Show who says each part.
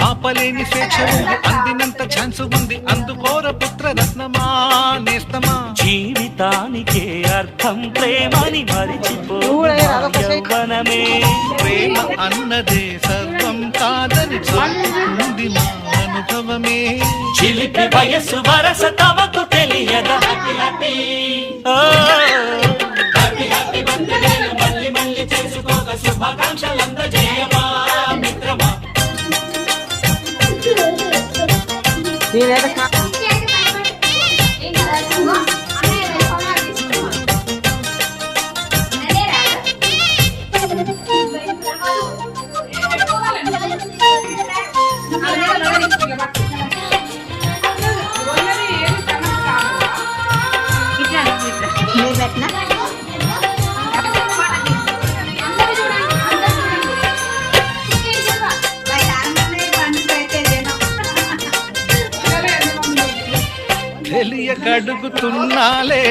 Speaker 1: ఆపలేని స్వేచ్ఛ ఉంది, అందినంత ఛాన్స్ ఉంది, అందుకోర పుత్ర రత్నమా నేస్తమా.
Speaker 2: జీవితానికే అర్థం ప్రేమని మరిచిపో యవ్వనమే.
Speaker 1: ప్రేమ అన్నదే సర్వం కాదని చెప్తుంది మా అనుభవమే.
Speaker 2: చిలిపి వయస్సు వరస తమకు తెలియదా. మళ్ళీ మళ్ళీ చేసుకోక శుభాకాంక్షలందజేయమా మిత్రమా.
Speaker 1: తెలియకడుగుతున్నాలే